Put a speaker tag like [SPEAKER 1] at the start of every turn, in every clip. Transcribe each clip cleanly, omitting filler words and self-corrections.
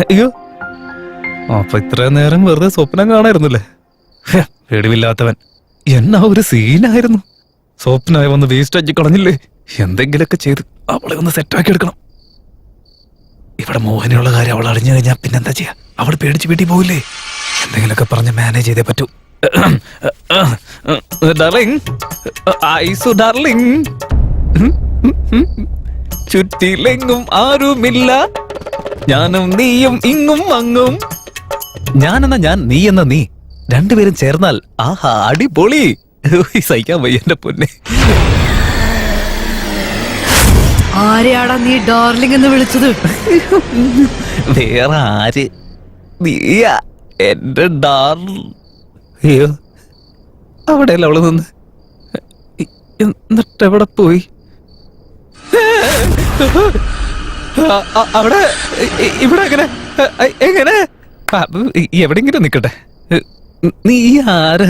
[SPEAKER 1] അയ്യോ, അപ്പൊ ഇത്രയും നേരം വെറുതെ സ്വപ്നം കാണായിരുന്നല്ലേ? പേടിവില്ലാത്തവൻ. എന്നാ ഒരു സീനായിരുന്നു. സ്വപ്നമായി വന്ന് വേസ്റ്റ് ആക്കി കളഞ്ഞില്ലേ? എന്തെങ്കിലുമൊക്കെ ചെയ്ത് അവളെ ഒന്ന് സെറ്റാക്കി എടുക്കണം. ഇവിടെ മോഹനുള്ള കാര്യം അവൾ അറിഞ്ഞു കഴിഞ്ഞാൽ പിന്നെന്താ ചെയ്യാ? അവൾ പേടിച്ച് വീട്ടിൽ പോവില്ലേ? എന്തെങ്കിലുമൊക്കെ പറഞ്ഞ് മാനേജ് ചെയ്തേ പറ്റൂ. ഡാർലിംഗ്, ഐസു ഡാർലിംഗ്, ചുറ്റിലെങ്ങും ആരുമില്ല, ഞാനും നീയും ഇങ്ങും അങ്ങും. ഞാനെന്ന ഞാൻ, നീ എന്ന നീ, രണ്ടുപേരും ചേർന്നാൽ ആഹാ അടിപൊളി. സഹിക്കാൻ വയ്യ എന്റെ പൊന്നെ.
[SPEAKER 2] ആരെയാടാ നീ ഡാർലിംഗ് എന്ന് വിളിച്ചത്?
[SPEAKER 1] വേറെ ആര്, നീയാ എന്റെ ഡാർലിംഗ്. അയ്യോ, അവിടെയല്ല അവള് നിന്ന്. എന്നിട്ട് എവിടെ പോയി? അവിടെ ഇവിടെ എങ്ങനെ എങ്ങനെ എവിടെങ്കിലും നിക്കട്ടെ. നീ ആര്?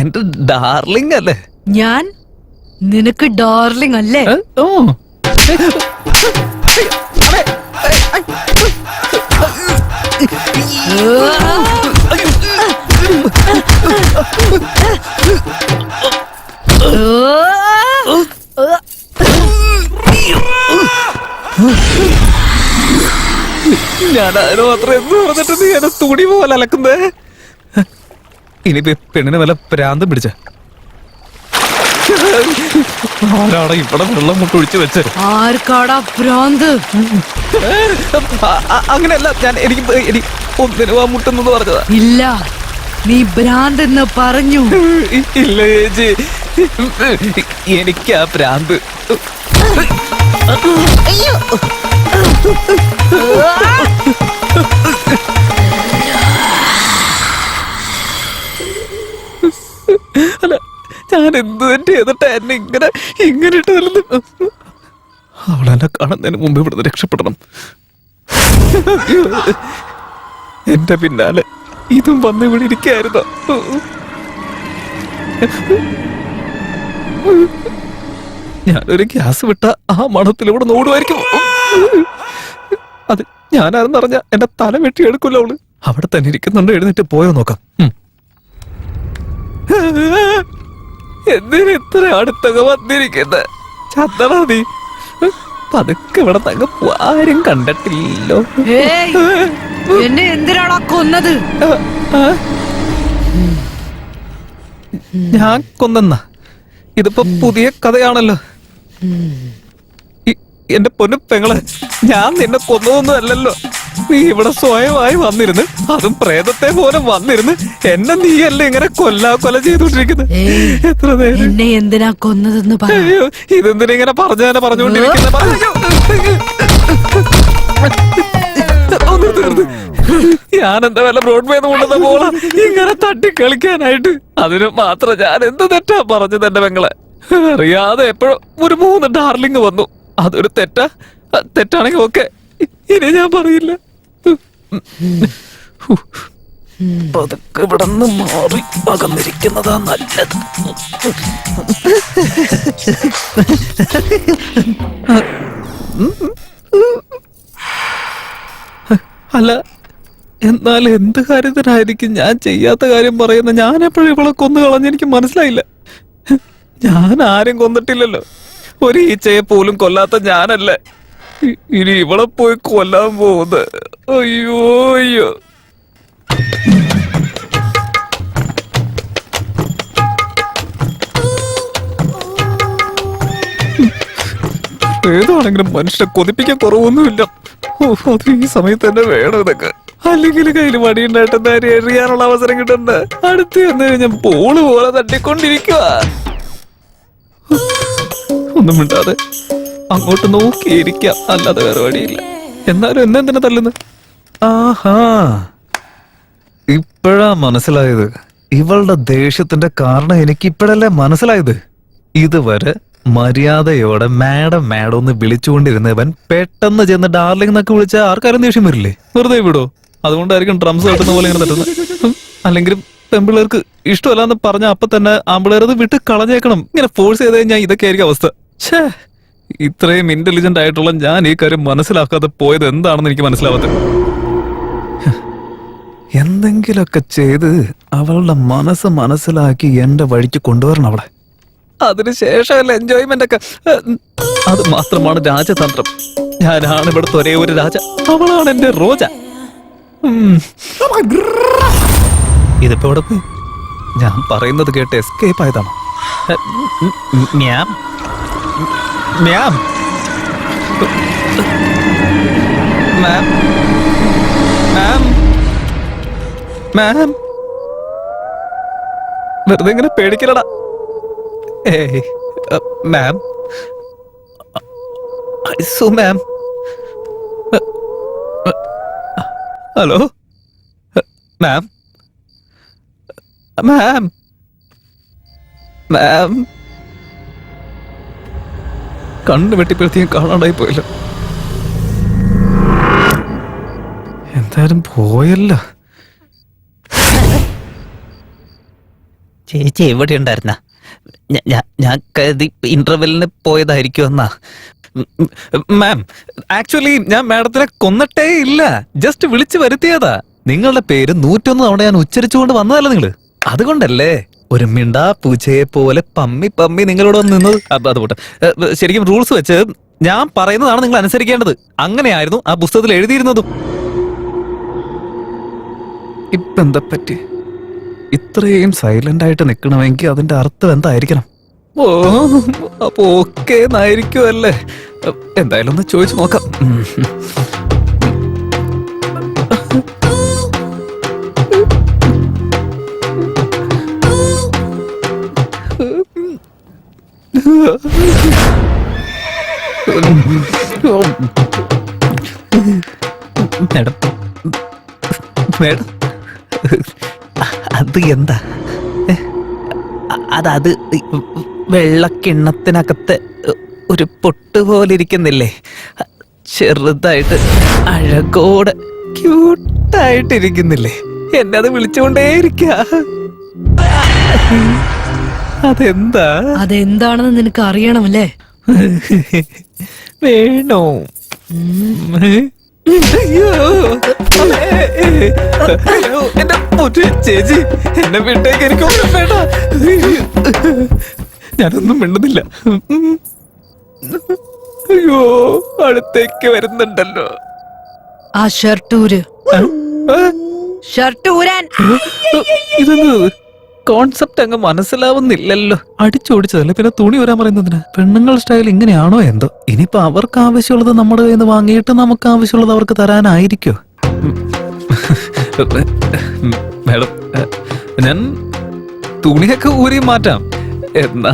[SPEAKER 1] എന്റെ ഡാർലിംഗ് അല്ലേ?
[SPEAKER 2] ഞാൻ നിനക്ക് ഡാർലിംഗ് അല്ലേ?
[SPEAKER 1] ഓ, ഞാനാരോ അത്ര എന്ന് പറഞ്ഞിട്ട് നീ എന്നെ തുണി പോലെ അലക്കുന്നേ. ഇനിയിപ്പോ പെണ്ണിന് വല്ല പ്രാന്തം പിടിച്ച ആരാടെ ഇവിടെ വെള്ളം മുട്ടൊഴിച്ചു വെച്ച്?
[SPEAKER 2] ആർക്കാടാ ഭ്രാന്ത്?
[SPEAKER 1] അങ്ങനെയല്ല, ഞാൻ എനിക്ക് ഒന്നിനു ആ മുട്ടെന്ന് പറഞ്ഞതാ.
[SPEAKER 2] ഇല്ല, നീ ഭ്രാന്ത് എന്ന് പറഞ്ഞു.
[SPEAKER 1] ഇല്ല ചേച്ചി, എനിക്കാ ഭ്രാന്ത്. അല്ല, ഞാൻ എന്ത് തന്നെ ചെയ്തിട്ട് എന്നെ ഇങ്ങനെ ഇട്ട് തരുന്നു. അവളെന്നെ കാണുന്നതിന് മുമ്പ് ഇവിടുന്ന് രക്ഷപ്പെടണം. എന്റെ പിന്നാലെ ഇതും വന്ന് ഇവിടെ ഇരിക്കായിരുന്നു. ഞാനൊരു ഗ്യാസ് വിട്ട ആ മണത്തിലൂടെ നോടുമായിരിക്കും. അത് ഞാനാരെന്നറിഞ്ഞ എന്റെ തല വെട്ടിയെടുക്കൂല്ലോ അവള്. അവിടെ തന്നെ ഇരിക്കുന്നുണ്ടോ? എഴുന്നേറ്റ് പോയോ നോക്കാം. എന്തിനാ ഇത്ര അടുത്തൊക്കെ വന്നിരിക്കുന്നത്? ചത്തടാ നീ. പതുക്കെ ഇവിടെ തങ്ങ ആരും കണ്ടിട്ടില്ലല്ലോ.
[SPEAKER 2] എന്നെ എന്തിനാടാ കൊന്നത്?
[SPEAKER 1] ഞാൻ കൊന്നെന്നാ? ഇതിപ്പോ പുതിയ കഥയാണല്ലോ. എന്റെ പൊന്നു പെങ്ങളെ, ഞാൻ നിന്നെ കൊന്നതൊന്നും അല്ലല്ലോ. നീ ഇവിടെ സ്വയമായി വന്നിരുന്ന്, അതും പ്രേതത്തെ പോലെ വന്നിരുന്ന് എന്നെ നീയല്ലേ ഇങ്ങനെ കൊല ചെയ്തോണ്ടിരിക്കുന്നത്. എത്ര നേരം
[SPEAKER 2] എന്നെ എന്തിനാ കൊന്നതെന്ന്
[SPEAKER 1] പറയോ? ഇതെന്തിനാ ഇങ്ങനെ പറഞ്ഞുകൊണ്ടിരിക്കുന്നത്? ഞാനെന്താ വല്ല ബ്രോഡ്വേന്ന് കൊണ്ടുവന്ന പോള ഇങ്ങനെ തട്ടി കളിക്കാനായിട്ട്? അതിന് മാത്രം ഞാൻ എന്ത് തെറ്റാ പറഞ്ഞത് എന്റെ പെങ്ങളെ? അറിയാതെ എപ്പോഴും ഒരു 3 ഡാർലിംഗ് വന്നു. അതൊരു തെറ്റാണെങ്കിൽ ഓക്കെ, ഇനി ഞാൻ പറയില്ല. പതുക്കെ ഇവിടെ നിന്ന് മാറി അകന്നിരിക്കുന്നതാ നല്ലത്. അല്ല, എന്നാൽ എന്ത് കാര്യത്തിനായിരിക്കും ഞാൻ ചെയ്യാത്ത കാര്യം പറയുന്ന? ഞാൻ എപ്പോഴും ഇവളെ കൊന്നു കളഞ്ഞെനിക്ക് മനസ്സിലായില്ല. ഞാൻ ആരും കൊന്നിട്ടില്ലല്ലോ. ഒരു ഈച്ചയെ പോലും കൊല്ലാത്ത ഞാനല്ലേ ഇനി ഇവളെ പോയി കൊല്ലാൻ പോകുന്നത്? അയ്യോ അയ്യോ. ഏതാണെങ്കിലും മനുഷ്യനെ കൊതിപ്പിക്കാൻ കുറവൊന്നുമില്ല. അത് ഈ സമയത്ത് തന്നെ വേണം ഇതൊക്കെ. അല്ലെങ്കിൽ കയ്യിൽ മടിയുണ്ടായിട്ട് നേരെ എറിയാനുള്ള അവസരം കിട്ടണ്ട. അടുത്ത് എന്ന് കഴിഞ്ഞാൽ ബോള് പോലെ തട്ടിക്കൊണ്ടിരിക്കുക. ഒന്നും മിണ്ടാതെ അങ്ങോട്ട് നോക്കിയിരിക്കാം, അല്ലാതെ വേറെ വഴിയില്ല. എന്നാലും എന്നെന്തിനാ തല്ലുന്നത്? ആഹാ, ഇപ്പോഴാ മനസ്സിലായത്. ഇവളുടെ ദേഷ്യത്തിന്റെ കാരണം എനിക്ക് ഇപ്പോഴല്ലേ മനസ്സിലായത്. ഇതുവരെ മര്യാദയോടെ മാഡം മാഡം ഒന്ന് വിളിച്ചുകൊണ്ടിരുന്നവൻ പെട്ടെന്ന് ചെന്ന് ഡാർലിംഗ് എന്നൊക്കെ വിളിച്ചാൽ ആർക്കാരും ദേഷ്യം വരില്ലേ? വെറുതെ വിടോ? അതുകൊണ്ടായിരിക്കും ഡ്രംസ് കെട്ടുന്ന പോലെ ഇങ്ങനെ തട്ടുന്നത്. അല്ലെങ്കിലും പെമ്പിള്ളേർക്ക് ഇഷ്ടമല്ലാന്ന് പറഞ്ഞ അപ്പൊ തന്നെ ആമ്പിള്ളേർ അത് വിട്ട് കളഞ്ഞേക്കണം. ഇങ്ങനെ ഫോഴ്സ് ചെയ്ത് കഴിഞ്ഞാൽ ഇതൊക്കെ ആയിരിക്കും അവസ്ഥ. ഛേ, ഇത്രയും ഇന്റലിജന്റ് ആയിട്ടുള്ള ഞാൻ ഈ കാര്യം മനസ്സിലാക്കാതെ പോയത് എന്താണെന്ന് എനിക്ക് മനസ്സിലാവാത്തത്. എന്തെങ്കിലൊക്കെ ചെയ്ത് അവളുടെ മനസ്സ് മനസ്സിലാക്കി എന്റെ വഴിക്ക് കൊണ്ടുവരണം അവളെ. അതിനുശേഷമല്ല എൻജോയ്മെന്റ് ഒക്കെ. അത് മാത്രമാണ് രാജതന്ത്രം. ഞാനാണ് ഇവിടുത്തെ ഒരേ ഒരു രാജ, അവളാണ് എന്റെ റോജ. ഇതിപ്പോ ഇവിടെ പോയി ഞാൻ പറയുന്നത് കേട്ട് എസ്കേപ്പ് ആയതാണോ? മ്യാം മ്യാം മാം മാം മാം വെറുതെ ഇങ്ങനെ പേടിക്കലടാ. ഏയ് മാം, ഐസു മാം, ഹലോ മാം, മാം, മാം. കണ്ണു വെട്ടിപ്പെടുത്തിയും കാണാണ്ടായി പോയല്ലോ. എന്തായാലും പോയല്ലോ. ചേച്ചി എവിടെ ഉണ്ടായിരുന്ന? ഞാൻ കരുതി ഇന്റർവെല്ലിന് പോയതായിരിക്കും എന്നാ. മാം, ആക്ച്വലി ഞാൻ മാഡത്തിനെ കൊന്നിട്ടേ ഇല്ല, ജസ്റ്റ് വിളിച്ചു വരുത്തിയതാ. നിങ്ങളുടെ പേര് 101 തവണ ഞാൻ ഉച്ചരിച്ചുകൊണ്ട് വന്നതല്ല നിങ്ങള്. അതുകൊണ്ടല്ലേ ഒരു മിണ്ടാ പൂച്ചയെ പോലെ പമ്മി പമ്മി നിങ്ങളോട് വന്ന് നിന്നത്. അതുകൊണ്ട് ശരിക്കും റൂൾസ് വെച്ച് ഞാൻ പറയുന്നതാണ് നിങ്ങൾ അനുസരിക്കേണ്ടത്. അങ്ങനെയായിരുന്നു ആ പുസ്തകത്തിൽ എഴുതിയിരുന്നതും. ഇപ്പൊ എന്താ പറ്റി? ഇത്രയും സൈലന്റ് ആയിട്ട് നിൽക്കണമെങ്കിൽ അതിന്റെ അർത്ഥം എന്തായിരിക്കണം? ഓ, അപ്പൊ ഓക്കെ എന്നായിരിക്കും അല്ലേ? എന്തായാലും ഒന്ന് ചോദിച്ചു നോക്കാം. മേഡം, മേഡം, അത് എന്താ? അത് വെള്ളക്കിണ്ണത്തിനകത്ത് ഒരു പൊട്ട് പോലെ ഇരിക്കുന്നില്ലേ? ചെറുതായിട്ട് അഴകോടെ ക്യൂട്ടായിട്ടിരിക്കുന്നില്ലേ? എന്നെ അത് വിളിച്ചുകൊണ്ടേയിരിക്ക. അതെന്താ?
[SPEAKER 2] അതെന്താണെന്ന് നിനക്ക് അറിയണമല്ലേ?
[SPEAKER 1] വേണോ? അയ്യോ, അയ്യോ, എന്റെ പൊന്നു ചേച്ചി, എന്നെ വിട്ടേക്ക്, എനിക്കൊന്നും വേണ്ട. ഞാനൊന്നും മിണ്ടുന്നില്ല. അയ്യോ, അടുത്തേക്ക് വരുന്നുണ്ടല്ലോ.
[SPEAKER 2] ആ ഷർട്ട് ഊര്. ഷർട്ട് ഊരാൻ.
[SPEAKER 1] ഇതൊന്ന് കോൺസെപ്റ്റ് അങ്ങ് മനസ്സിലാവുന്നില്ലല്ലോ. അടിച്ചോടിച്ചതല്ലേ, പിന്നെ തുണി വരാൻ പറയുന്നതിന്? പെണ്ണുങ്ങൾ സ്റ്റൈൽ ഇങ്ങനെയാണോ എന്തോ? ഇനിയിപ്പോ അവർക്ക് ആവശ്യമുള്ളത് നമ്മുടെ കയ്യിൽ നിന്ന് വാങ്ങിയിട്ട് നമുക്ക് ആവശ്യമുള്ളത് അവർക്ക് തരാനായിരിക്കോ? മേഡം, ഞാൻ തുണിയൊക്കെ ഊരി മാറ്റാം. എന്നാ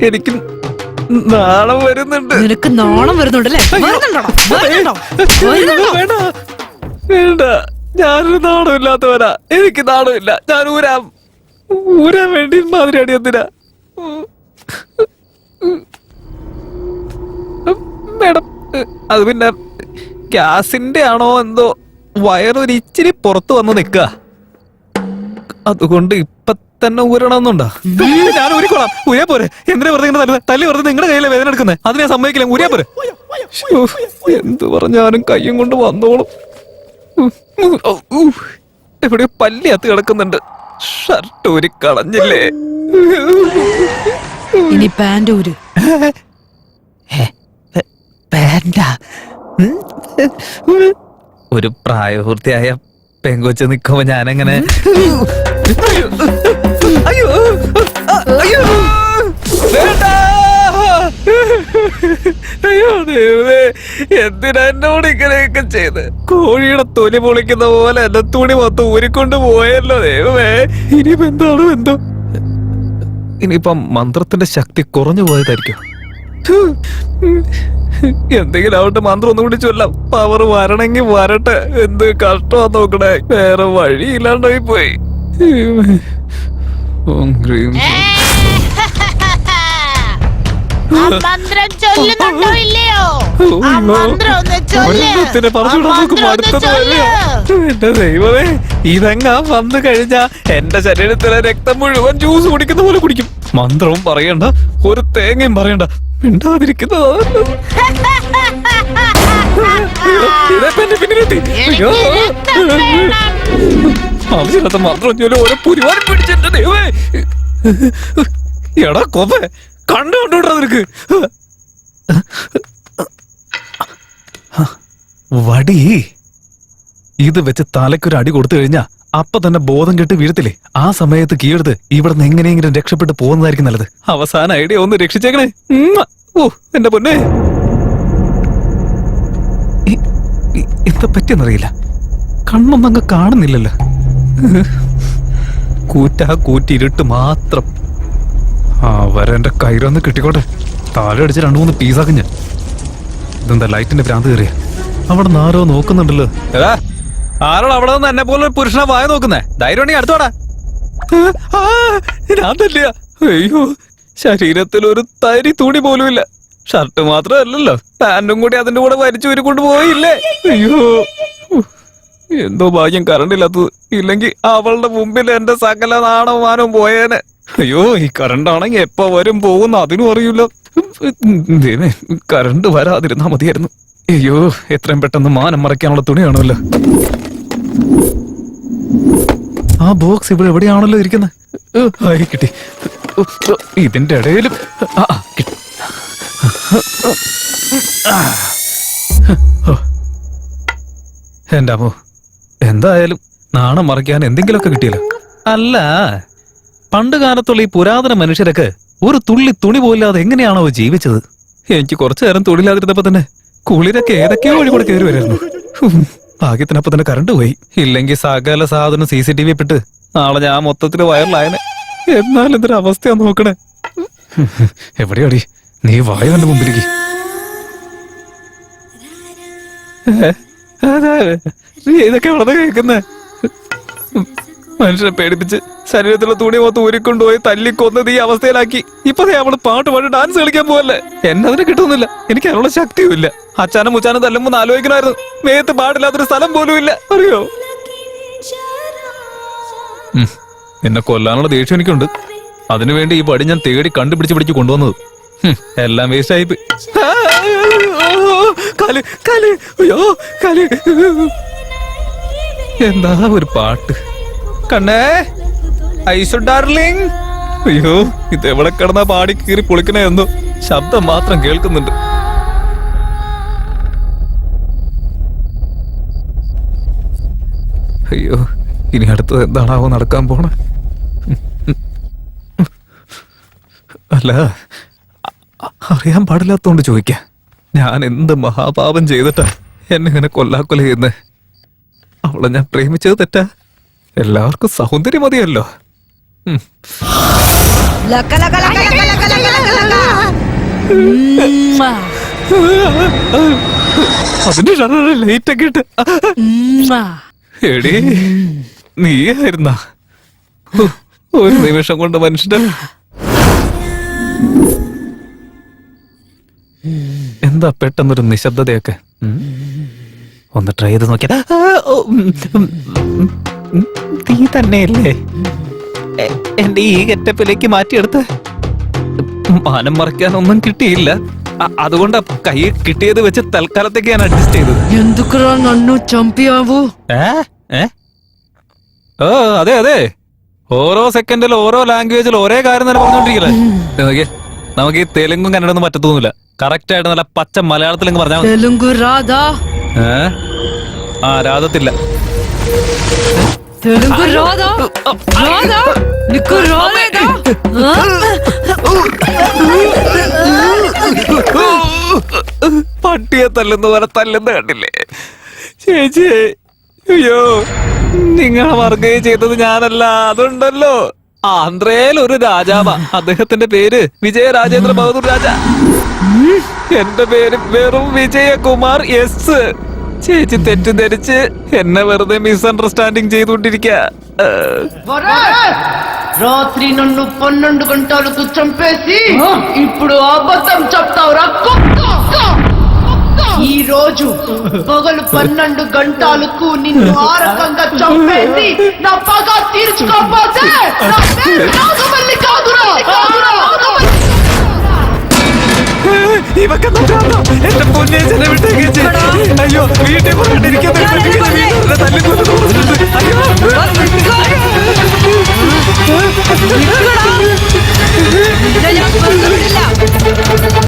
[SPEAKER 1] എനിക്ക് നാണം വരുന്നുണ്ട്.
[SPEAKER 2] നിനക്ക് നാണം വരുന്നുണ്ടല്ലേ?
[SPEAKER 1] വേണ്ട വേണ്ട, ഞാനൊരു നാണമില്ലാത്തവരാ. എനിക്ക് നാണമില്ല. ഞാൻ ഊരാൻ വേണ്ടി മാതിരി അടിയത്തിനാ. മേഡം, അത് പിന്നെ ഗ്യാസിന്റെ ആണോ എന്തോ, വയറൊരു ഇച്ചിരി പുറത്ത് വന്ന് നിക്ക. അതുകൊണ്ട് ഇപ്പൊ തന്നെ ഊരണമെന്നുണ്ടോ? ഞാൻ ഊരിക്കോളാം. ഊരാ പോരെ. എന്തിനാ വെറുതെ ഇങ്ങനെ തല്ലി വെറുതെ നിങ്ങളുടെ കയ്യിലെ വേദന എടുക്കുന്നത്? അതിനെ സമ്മതിക്കില്ല. ഊരാ പോരെ. എന്ത് പറഞ്ഞാലും കയ്യും കൊണ്ട് വന്നോളും. എവിടെയോ പല്ലിയത്ത് കിടക്കുന്നുണ്ട്. ഷർട്ട് ഊരി കളഞ്ഞില്ലേ?
[SPEAKER 2] ഇനി പാന്റ് ഊര്.
[SPEAKER 1] ഒരു പ്രായപൂർത്തിയായ പെങ്കൊച്ച് നിക്കുമ്പോ ഞാനെങ്ങനെ? അയ്യോ അയ്യോ, വേണ്ട. അയ്യോ ദൈവമേ, എന്തിനാ എന്നോട് ഇങ്ങനെയൊക്കെ ചെയ്ത്? കോഴിയുടെ തൊലി പൊളിക്കുന്ന പോലെ എന്റെ തുണി മൊത്തം ഊരിക്കൊണ്ട് പോയല്ലോ ദൈവമേ. ഇനിയിപ്പോ എന്താണോ എന്തോ? ഇനിയിപ്പം മന്ത്രത്തിന്റെ ശക്തി കുറഞ്ഞു പോയതായിരിക്കും. എന്തെങ്കിലും ആവട്ടെ, മന്ത്രം ഒന്നും കൂടി ചൊല്ലാം. പവർ വരണമെങ്കിൽ വരട്ടെ. എന്ത് കഷ്ടമാ നോക്കണേ. വേറെ വഴിയില്ലാണ്ടായി പോയി. ഓം ഗ്രീം.
[SPEAKER 3] ആ മന്ത്രം ചൊല്ലുന്നുണ്ടോ ഇല്ലയോ? ആ മന്ത്രം ഒന്ന് ചൊല്ല്.
[SPEAKER 1] ഒരെണ്ണത്തിനെ പറഞ്ഞുവിടാൻ
[SPEAKER 3] ആ
[SPEAKER 1] നോക്ക്
[SPEAKER 3] മന്ത്രം ഒന്ന്
[SPEAKER 1] മടുത്തത്
[SPEAKER 3] ചൊല്ല്.
[SPEAKER 1] വരെയാ. എന്റെ ദൈവമേ, ഇതെങ്ങാ വന്നു കഴിഞ്ഞാ എന്റെ ശരീരത്തിലെ രക്തം മുഴുവൻ ജ്യൂസ് കുടിക്കുന്ന പോലെ കുടിക്കും. മന്ത്രവും പറയണ്ട, ഒരു തേങ്ങയും പറയണ്ട, മിണ്ടാതിരിക്കുന്നതാ നല്ലത്. ഇതെപ്പോ എന്റെ പിന്നിലെത്തി. അയ്യോ. ആവശ്യമില്ലാത്ത മന്ത്രം ചൊല്ലി ഓരോ പുരിവാരം പിടിച്ചെന്റെ ദൈവമേ. എടാ കൊമ്പേ, കണ്ടോണ്ടാ നിനക്ക് വടി ഇത് വെച്ച് തലക്കൊരു അടി കൊടുത്തു കഴിഞ്ഞാ അപ്പൊ തന്നെ ബോധം കെട്ട് വീഴത്തില്ലേ? ആ സമയത്ത് കീഴെടുത്ത് ഇവിടുന്ന് എങ്ങനെയെങ്കിലും രക്ഷപ്പെട്ട് പോകുന്നതായിരിക്കും നല്ലത്. അവസാന ഐഡിയ ഒന്ന് രക്ഷിച്ചേക്കണേ. ഓ എന്റെ പൊന്നെ, എന്താ പറ്റിയെന്നറിയില്ല, കണ്ണൊന്നും അങ്ങ് കാണുന്നില്ലല്ലോ. കൂറ്റിരുട്ട് മാത്രം. ആ വരെ എന്റെ കയ്യിലൊന്ന് കിട്ടിക്കോട്ടെ. താഴെ അടിച്ച് 2-3 പീസാക്കും ഞാൻ. ഇതെന്താ ലൈറ്റിന്റെ ഭ്രാന്ത് കയറിയ? അവിടെ നിന്ന് ആരോ നോക്കുന്നുണ്ടല്ലോ. ആരോട് അവിടെ നിന്ന് എന്നെ പോലെ പുരുഷനെ വായ നോക്കുന്നേ? ധൈര്യം ഉണ്ടെങ്കിൽ അടുത്തോടാ. ഞാൻ തല്ല. അയ്യോ, ശരീരത്തിൽ ഒരു തരി തുണി പോലും ഇല്ല. ഷർട്ട് മാത്രമല്ലല്ലോ, പാന്റും കൂടി അതിന്റെ കൂടെ വലിച്ചു ഊരിക്കൊണ്ട് പോയില്ലേ. അയ്യോ, എന്തോ ഭാഗ്യം കറണ്ടില്ലാത്തത്. ഇല്ലെങ്കിൽ അവളുടെ മുമ്പിൽ എന്റെ സകല നാണവമാനവും പോയേനെ. അയ്യോ, ഈ കറണ്ട് ആണെങ്കിൽ എപ്പ വരും പോകുന്ന അതിനും അറിയില്ല. കറണ്ട് വരാതിരുന്നാ മതിയായിരുന്നു. അയ്യോ, എത്രയും പെട്ടെന്ന് മാനം മറയ്ക്കാനുള്ള തുണി കാണുമല്ലോ. ആ ബോക്സ് ഇവിടെ എവിടെയാണല്ലോ ഇരിക്കുന്നത്. ആയി കിട്ടി. ഇതിന്റെ ഇടയിലും കിട്ടി. എന്റെ അമ്മോ, എന്തായാലും നാണം മറയ്ക്കാൻ എന്തെങ്കിലുമൊക്കെ കിട്ടിയല്ലോ. അല്ല, പണ്ട് കാലത്തുള്ള ഈ പുരാതന മനുഷ്യരൊക്കെ ഒരു തുള്ളി തുണി പോയില്ലാതെ എങ്ങനെയാണോ ജീവിച്ചത്? എനിക്ക് കുറച്ചു നേരം തുണിയില്ലാതിരുന്നപ്പോ തന്നെ കുളിരൊക്കെ ഏതൊക്കെയോ വഴി കൂടെ കയറി വരുമായിരുന്നു. ഭാഗ്യത്തിനപ്പോ തന്നെ കറണ്ട് പോയി. ഇല്ലെങ്കിൽ സകല സാധനം CCTV പെട്ട് നാളെ ഞാൻ മൊത്തത്തിൽ വൈറലായനെ. എന്നാലും എന്തൊരു അവസ്ഥയാ നോക്കണേ. എവിടെയാടി നീ? വായു എന്റെ മുമ്പിലേക്ക്. ഇതൊക്കെ എവിടെ കേൾക്കുന്നേ? മനുഷ്യനെ പേടിപ്പിച്ച് ശരീരത്തിലുള്ള തുണി മൊത്തം ഊരിക്കൊണ്ടുപോയി തല്ലിക്കൊന്നത് ഈ അവസ്ഥയിലാക്കി. ഇപ്പൊ അവള് പാട്ട് പാടി ഡാൻസ് കളിക്കാൻ പോവല്ലേ? എന്നതിന് കിട്ടുന്നില്ല. എനിക്ക് അതിനുള്ള ശക്തിയും ഇല്ല. അച്ഛനും മുച്ചാനും തല്ലുമ്പോ ആലോചിക്കണമായിരുന്നു. മേത്ത് പാടില്ലാത്തൊരു സ്ഥലം പോലും ഇല്ല, അറിയോ? എന്നെ കൊല്ലാനുള്ള ദേഷ്യം എനിക്കുണ്ട്. അതിനുവേണ്ടി ഈ പടി ഞാൻ തേടി കണ്ടുപിടിച്ച് കൊണ്ടുവന്നത്. എല്ലാം വേസ്റ്റ് ആയിപ്പോയി. എന്താ ഒരു പാട്ട്. കണ്ണേ ഐസു ഡാർലിംഗ്. അയ്യോ, ഇത് എവിടെ കിടന്നാ പാടി കീറി പൊളിക്കണേ എന്തോ ശബ്ദം മാത്രം കേൾക്കുന്നുണ്ട്. അയ്യോ, ഇനി അടുത്തത് എന്താണാവോ നടക്കാൻ പോണേ? അല്ല, അറിയാൻ പാടില്ലാത്തോണ്ട് ചോദിക്കാം. ഞാൻ എന്ത് മഹാപാപം ചെയ്തിട്ടാ എന്നെ ഇങ്ങനെ കൊല്ലാക്കൊല ചെയ്യുന്നേ? അവളെ ഞാൻ പ്രേമിച്ചത് തെറ്റാ? എല്ലാവർക്കും സൗന്ദര്യം മതിയല്ലോ. അതിന്റെ ലൈറ്റ് ഒക്കെ ഇട്ട്. എടീ, നീയായിരുന്ന ഒരു നിമിഷം കൊണ്ട് മനുഷ്യന്റെ എന്താ പെട്ടെന്നൊരു നിശബ്ദതയൊക്കെ? ഒന്ന് ട്രൈ ചെയ്ത് നോക്കിയാ. നീ തന്നെയല്ലേ എന്റെ ഈ ഗെറ്റപ്പിലേക്ക് മാറ്റിയെടുത്ത്? മാനം മറയ്ക്കാൻ ഒന്നും കിട്ടിയില്ല. അതുകൊണ്ടാ കൈ കിട്ടിയത് വെച്ച് തൽക്കാലത്തേക്ക് ഞാൻ അഡ്ജസ്റ്റ് ചെയ്തത്.
[SPEAKER 2] എന്തുക്കറാ നന്നു ചമ്പിയാവൂ?
[SPEAKER 1] ഓ അതെ അതെ, ഓരോ സെക്കൻഡിൽ ഓരോ ലാംഗ്വേജിൽ ഒരേ കാര്യം തന്നെ പറഞ്ഞോണ്ടിരിക്കല്ലേ. നമുക്ക് ഈ തെലുങ്കും കന്നഡൊന്നും പറ്റത്തൊന്നുമില്ല. കറക്റ്റ് ആയിട്ട് നല്ല പച്ച മലയാളത്തിലെങ്കിൽ പറഞ്ഞാൽ
[SPEAKER 2] തെലുങ്കു രാധ.
[SPEAKER 1] രാധത്തില്ല.
[SPEAKER 2] തെലുങ്കു രാധ. രാധ നിക്കു രാധ.
[SPEAKER 1] പട്ടിയെ തല്ലുന്ന പോലെ തല്ലുന്ന കണ്ടില്ലേ ചേച്ചി? അയ്യോ, നിങ്ങളെ വർഗം ചെയ്തത് ഞാനല്ല. അതുണ്ടല്ലോ, ആന്ധ്രയിൽ ഒരു രാജാവാ. അദ്ദേഹത്തിന്റെ പേര് വിജയരാജേന്ദ്ര ബഹദൂർ രാജ. എന്റെ പേര് വെറും വിജയകുമാർ എസ്. ചേച്ചി തെറ്റിദ്ധരിച്ച് എന്നെ വെറുതെ മിസ്അണ്ടർസ്റ്റാൻഡിങ് ചെയ്തുകൊണ്ടിരിക്ക.
[SPEAKER 3] రాత్రి నన్ను 12 గంటలకు చంపేసి ఇప్పుడు అబద్ధం చెప్తావురా కుక్క. ఈ రోజు పగలు 12 గంటలకు నిన్ను ఆ రకంగా చంపేసి నా పగ తీర్చుకోకపోతే నా పేరు నాగమల్లి కాదురా.
[SPEAKER 1] ഇവക്ക് എന്റെ പൊന്നേച്ചനെ വിട്ടേക്ക്